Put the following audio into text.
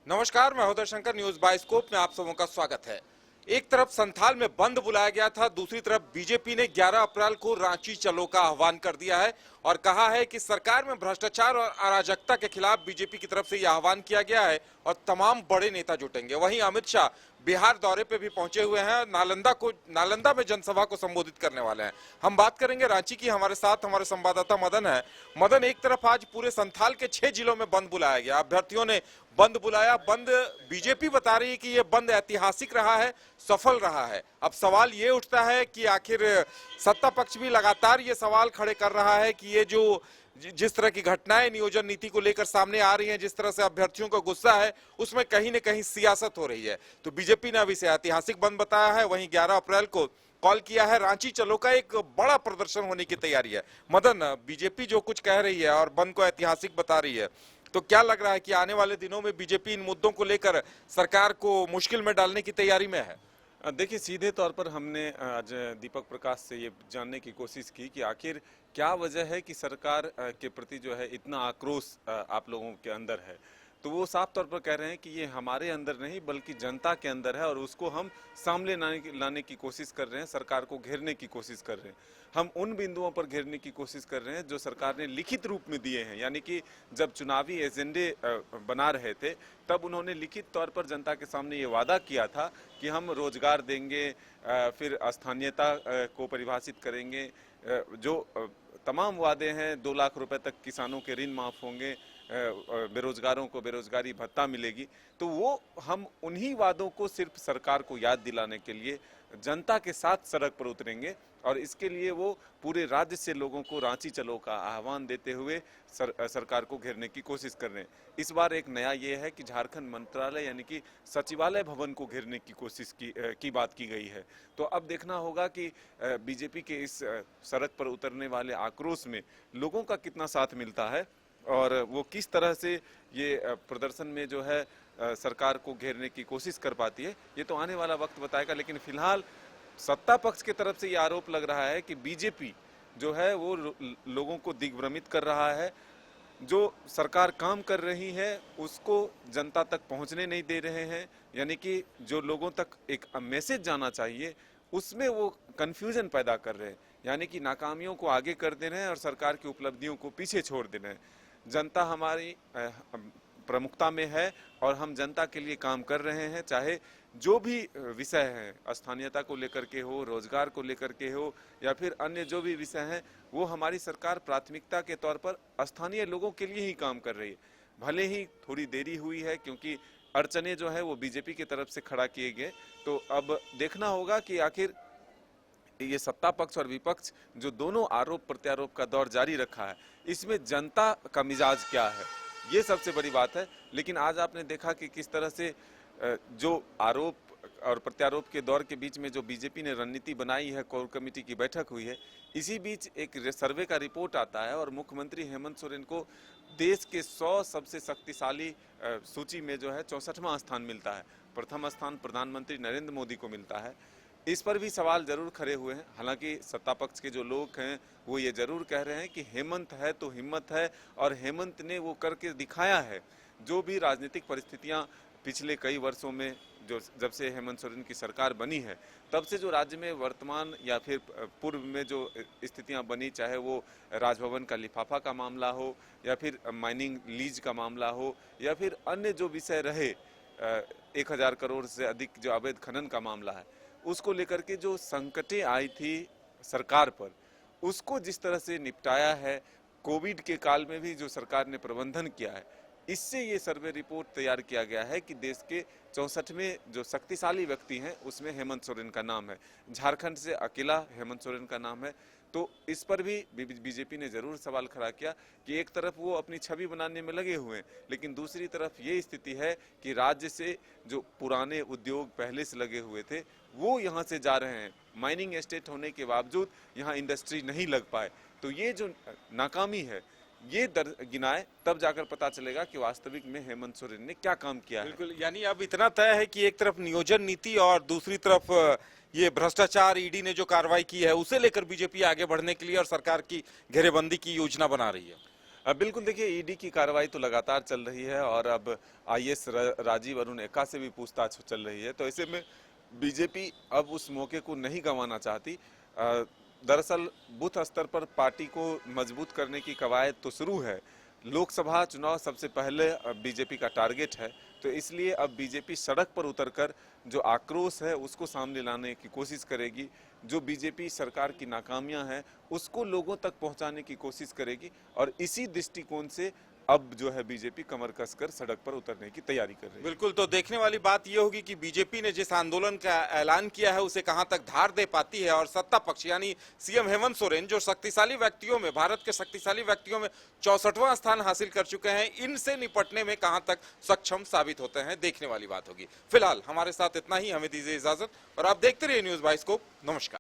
नमस्कार, मैं हृदय शंकर। न्यूज बाइस्कोप में आप सबों का स्वागत है। एक तरफ संथाल में बंद बुलाया गया था, दूसरी तरफ बीजेपी ने 11 अप्रैल को रांची चलो का आह्वान कर दिया है और कहा है कि सरकार में भ्रष्टाचार और अराजकता के खिलाफ बीजेपी की तरफ से यह आह्वान किया गया है और तमाम बड़े नेता जुटेंगे। वहीं अमित शाह बिहार दौरे पे भी पहुंचे हुए हैं, नालंदा में जनसभा को संबोधित करने वाले हैं। हम बात करेंगे रांची की। हमारे साथ हमारे संवाददाता मदन है। मदन, एक तरफ आज पूरे संथाल के 6 जिलों में बंद बुलाया गया, अभ्यर्थियों ने बंद बुलाया। बंद बीजेपी बता रही है कि यह बंद ऐतिहासिक रहा है, सफल रहा है। अब सवाल ये उठता है कि आखिर सत्ता पक्ष भी लगातार ये सवाल खड़े कर रहा है कि ये जो जिस तरह की घटनाएं नियोजन नीति को लेकर सामने आ रही हैं, जिस तरह से अभ्यर्थियों को गुस्सा है, उसमें कहीं न कहीं सियासत हो रही है। तो बीजेपी ने अभी इसे ऐतिहासिक बंद बताया है। वहीं 11 अप्रैल को कॉल किया है। रांची चलो का एक बड़ा प्रदर्शन होने की तैयारी है। मदन, बीजेपी जो कुछ कह रही है और बंद को ऐतिहासिक बता रही है, तो क्या लग रहा है कि आने वाले दिनों में बीजेपी इन मुद्दों को लेकर सरकार को मुश्किल में डालने की तैयारी में है? देखिए, सीधे तौर पर हमने आज दीपक प्रकाश से ये जानने की कोशिश की कि आखिर क्या वजह है कि सरकार के प्रति जो है इतना आक्रोश आप लोगों के अंदर है। तो वो साफ तौर पर कह रहे हैं कि ये हमारे अंदर नहीं बल्कि जनता के अंदर है और उसको हम सामने लाने की कोशिश कर रहे हैं, सरकार को घेरने की कोशिश कर रहे हैं। हम उन बिंदुओं पर घेरने की कोशिश कर रहे हैं जो सरकार ने लिखित रूप में दिए हैं, यानी कि जब चुनावी एजेंडे बना रहे थे तब उन्होंने लिखित तौर पर जनता के सामने ये वादा किया था कि हम रोजगार देंगे, फिर स्थानीयता को परिभाषित करेंगे, जो तमाम वादे हैं। 2 लाख रुपए तक किसानों के ऋण माफ होंगे, बेरोजगारों को बेरोजगारी भत्ता मिलेगी। तो वो हम उन्हीं वादों को सिर्फ सरकार को याद दिलाने के लिए जनता के साथ सड़क पर उतरेंगे और इसके लिए वो पूरे राज्य से लोगों को रांची चलो का आह्वान देते हुए सरकार को घेरने की कोशिश कर रहे हैं। इस बार एक नया ये है कि झारखंड मंत्रालय यानी कि सचिवालय भवन को घेरने की कोशिश की बात की गई है। तो अब देखना होगा कि बीजेपी के इस सड़क पर उतरने वाले आक्रोश में लोगों का कितना साथ मिलता है और वो किस तरह से ये प्रदर्शन में जो है सरकार को घेरने की कोशिश कर पाती है, ये तो आने वाला वक्त बताएगा। लेकिन फिलहाल सत्ता पक्ष की तरफ से ये आरोप लग रहा है कि बीजेपी जो है वो लोगों को दिग्भ्रमित कर रहा है, जो सरकार काम कर रही है उसको जनता तक पहुंचने नहीं दे रहे हैं, यानी कि जो लोगों तक एक मैसेज जाना चाहिए उसमें वो कंफ्यूजन पैदा कर रहे हैं, यानी कि नाकामियों को आगे कर दे रहे हैं और सरकार की उपलब्धियों को पीछे छोड़ दे रहे हैं। जनता हमारी प्रमुखता में है और हम जनता के लिए काम कर रहे हैं, चाहे जो भी विषय हैं, स्थानीयता को लेकर के हो, रोजगार को लेकर के हो या फिर अन्य जो भी विषय हैं, वो हमारी सरकार प्राथमिकता के तौर पर स्थानीय लोगों के लिए ही काम कर रही है। भले ही थोड़ी देरी हुई है क्योंकि अड़चने जो है वो बीजेपी की तरफ से खड़ा किए गए। तो अब देखना होगा कि आखिर ये सत्ता पक्ष और विपक्ष जो दोनों आरोप प्रत्यारोप का दौर जारी रखा है, इसमें जनता का मिजाज क्या है, ये सबसे बड़ी बात है। लेकिन आज आपने देखा कि किस तरह से जो आरोप और प्रत्यारोप के दौर के बीच में जो बीजेपी ने रणनीति बनाई है, कोर कमेटी की बैठक हुई है, इसी बीच एक सर्वे का रिपोर्ट आता है और मुख्यमंत्री हेमंत सोरेन को देश के 100 सबसे शक्तिशाली सूची में जो है 64वां स्थान मिलता है। प्रथम स्थान प्रधानमंत्री नरेंद्र मोदी को मिलता है। इस पर भी सवाल जरूर खड़े हुए हैं। हालांकि सत्ता पक्ष के जो लोग हैं वो ये जरूर कह रहे हैं कि हेमंत है तो हिम्मत है और हेमंत ने वो करके दिखाया है। जो भी राजनीतिक परिस्थितियां पिछले कई वर्षों में जो जब से हेमंत सोरेन की सरकार बनी है तब से जो राज्य में वर्तमान या फिर पूर्व में जो स्थितियां बनी, चाहे वो राजभवन का लिफाफा का मामला हो या फिर माइनिंग लीज का मामला हो या फिर अन्य जो विषय रहे, 1000 करोड़ से अधिक जो अवैध खनन का मामला है, उसको लेकर के जो संकटें आई थी सरकार पर, उसको जिस तरह से निपटाया है, कोविड के काल में भी जो सरकार ने प्रबंधन किया है, इससे ये सर्वे रिपोर्ट तैयार किया गया है कि देश के 64वें जो शक्तिशाली व्यक्ति हैं उसमें हेमंत सोरेन का नाम है। झारखंड से अकेला हेमंत सोरेन का नाम है। तो इस पर भी बीजेपी ने जरूर सवाल खड़ा किया कि एक तरफ वो अपनी छवि बनाने में लगे हुए हैं, लेकिन दूसरी तरफ ये स्थिति है कि राज्य से जो पुराने उद्योग पहले से लगे हुए थे वो यहाँ से जा रहे हैं। माइनिंग एस्टेट होने के बावजूद यहाँ इंडस्ट्री नहीं लग पाए। तो ये जो नाकामी है ये गिनाए तब जाकर पता चलेगा कि वास्तविक में हेमंत सोरेन ने क्या काम किया है। बिल्कुल, यानी अब इतना तय है कि एक तरफ नियोजन नीति और दूसरी तरफ ये भ्रष्टाचार, ईडी ने जो कार्रवाई की है उसे लेकर बीजेपी आगे बढ़ने के लिए और सरकार की घेरेबंदी की योजना बना रही है। बिल्कुल, देखिए ईडी की कार्रवाई तो लगातार चल रही है और अब आईएएस राजीव अरुण एक्का से भी पूछताछ चल रही है। तो ऐसे में बीजेपी अब उस मौके को नहीं गंवाना चाहती। दरअसल बूथ स्तर पर पार्टी को मजबूत करने की कवायद तो शुरू है। लोकसभा चुनाव सबसे पहले बीजेपी का टारगेट है, तो इसलिए अब बीजेपी सड़क पर उतरकर जो आक्रोश है उसको सामने लाने की कोशिश करेगी। जो बीजेपी सरकार की नाकामियां हैं उसको लोगों तक पहुंचाने की कोशिश करेगी और इसी दृष्टिकोण से अब जो है बीजेपी कमर कसकर सड़क पर उतरने की तैयारी कर रही है। बिल्कुल, तो देखने वाली बात यह होगी कि बीजेपी ने जिस आंदोलन का ऐलान किया है उसे कहां तक धार दे पाती है और सत्ता पक्ष यानी सीएम हेमंत सोरेन जो शक्तिशाली व्यक्तियों में, भारत के शक्तिशाली व्यक्तियों में 64वां स्थान हासिल कर चुके हैं, इनसे निपटने में कहां तक सक्षम साबित होते हैं, देखने वाली बात होगी। फिलहाल हमारे साथ इतना ही, हमें दीजिए इजाजत और आप देखते रहिए न्यूज बाइस्कोप। नमस्कार।